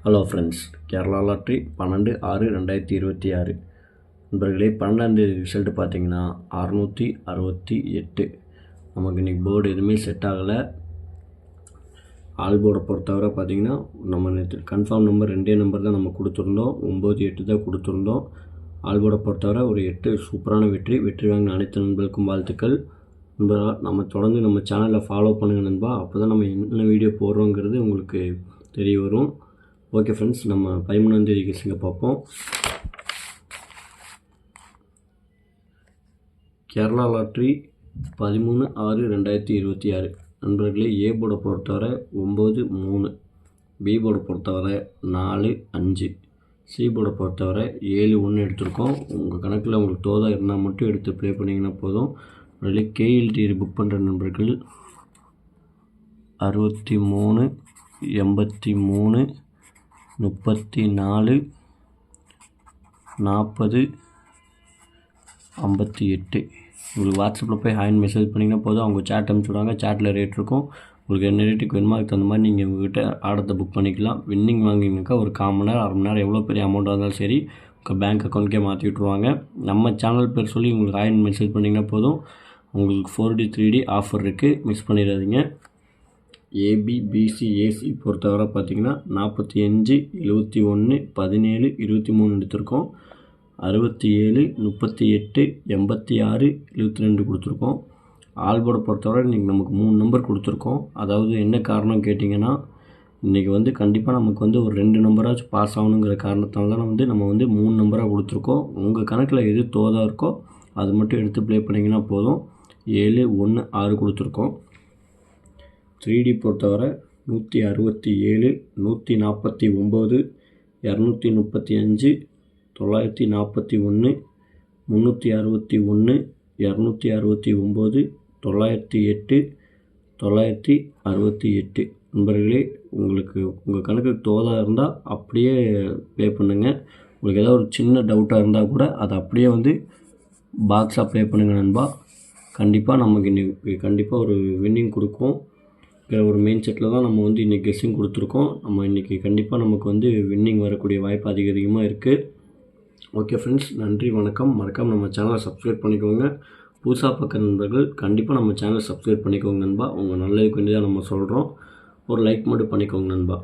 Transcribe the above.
Hello friends, Kerala lottery 12/6/2026 நண்பர்களே, 12ஆம் தேதி ரிசல்ட்டு பார்த்தீங்கன்னா 668. நமக்கு இன்றைக்கி போர்டு எதுவுமே செட் ஆகலை. ஆல் போர்டை பொறுத்தவரை பார்த்திங்கன்னா நம்ம நேற்று கன்ஃபார்ம் நம்பர் 2 நம்பர் தான் நம்ம கொடுத்துருந்தோம். 9, 8 தான் கொடுத்துருந்தோம். ஆல் போர்டை பொறுத்தவரை ஒரு 8 சூப்பரான வெற்றி வாங்கின அனைத்து நண்பர்களுக்கும் வாழ்த்துக்கள். நண்பர்களா, நம்ம தொடர்ந்து நம்ம சேனலில் ஃபாலோ பண்ணுங்கள் நண்பா. அப்போ தான் நம்ம என்ன வீடியோ போடுறோங்கிறது உங்களுக்கு தெரிய வரும். ஓகே ஃப்ரெண்ட்ஸ், நம்ம 13ஆம் தேதி கெஸ்ஸிங்க பார்ப்போம். கேரளா லாட்ரி 13/6/2026 நண்பர்களே, ஏ போர்டை பொறுத்தவரை 9, 3, பி போர்டை பொறுத்தவரை 4, 5, சி போர்டை பொறுத்தவரை 7, 1 எடுத்திருக்கோம். உங்கள் கணக்கில் உங்களுக்கு தோதா இருந்தால் மட்டும் எடுத்து ப்ளே பண்ணிங்கன்னா போதும். அதில் கேஎல்டி புக் பண்ணுற நண்பர்கள் 63, 83, 34, 40, 58 உங்களுக்கு வாட்ஸ்அப்பில் போய் ஹாய்னு மெசேஜ் பண்ணிங்கன்னா போதும். அவங்க சேட் அனுப்பிச்சுடுவாங்க. சேட்டில் ரேட் இருக்கும். உங்களுக்கு என்ன ரேட்டுக்கு வேணுமோ அதுக்கு தகுந்த மாதிரி நீங்கள் உங்கள்கிட்ட ஆர்டத்தை புக் பண்ணிக்கலாம். வின்னிங் வாங்கினாக்கா ஒரு 1/4 மணி நேரம், 1/2 மணி நேரம் எவ்வளோ பெரிய அமௌண்ட்டாக இருந்தாலும் சரி உங்கள் பேங்க் அக்கௌண்ட்கே மாற்றி விட்ருவாங்க. நம்ம சேனல் பேர் சொல்லி உங்களுக்கு ஹாய்னு மெசேஜ் பண்ணிங்கன்னா போதும். உங்களுக்கு 4D 3D ஆஃபர் இருக்குது, மிஸ் பண்ணிடாதீங்க. ஏபி, பிசி, ஏசி பொறுத்தவரை பார்த்திங்கன்னா 45, 71, 17, 23 எடுத்திருக்கோம். 67, 38, 86, 72 கொடுத்துருக்கோம். ஆல் போர்டை பொறுத்தவரை இன்றைக்கி நமக்கு 3 நம்பர் கொடுத்துருக்கோம். அதாவது என்ன காரணம் கேட்டிங்கன்னா, இன்றைக்கி கண்டிப்பாக நமக்கு ஒரு 2 நம்பராச்சும் பாஸ் ஆகணுங்கிற காரணத்தால் தான் நம்ம 3 நம்பராக கொடுத்துருக்கோம். உங்கள் கணக்கில் எது தோதாக இருக்கோ அது மட்டும் எடுத்து ப்ளே பண்ணிங்கன்னா போதும். 7, 1, 6 கொடுத்துருக்கோம். 3D பொறுத்தவரை 167, 149, 235, 941, 361, 269, 908, 968 நண்பர்களே, உங்களுக்கு உங்கள் கணக்கு தோதாக இருந்தால் அப்படியே ப்ளே பண்ணுங்கள். உங்களுக்கு ஏதாவது ஒரு சின்ன டவுட்டாக இருந்தால் கூட அதை அப்படியே பாக்ஸாக ப்ளே பண்ணுங்கள் நண்பா. கண்டிப்பாக நமக்கு இன்றைக்கி கண்டிப்பாக ஒரு வின்னிங் கொடுக்கும். ஒரு மெயின் செட்டில் தான் நம்ம இன்றைக்கி கெஸ்ஸிங் கொடுத்துருக்கோம். நம்ம இன்றைக்கி கண்டிப்பாக நமக்கு வின்னிங் வரக்கூடிய வாய்ப்பு அதிகமாக இருக்குது. ஓகே ஃப்ரெண்ட்ஸ், நன்றி, வணக்கம். மறக்காமல் நம்ம சேனலை சப்ஸ்கிரைப் பண்ணிக்கோங்க. புதுசாக பார்க்குற நண்பர்கள் கண்டிப்பாக நம்ம சேனலை சப்ஸ்கிரைப் பண்ணிக்கோங்க நண்பா. உங்கள் நல்லதுக்கு வேண்டி தான் நம்ம சொல்கிறோம். ஒரு லைக் மட்டும் பண்ணிக்கோங்க நண்பா.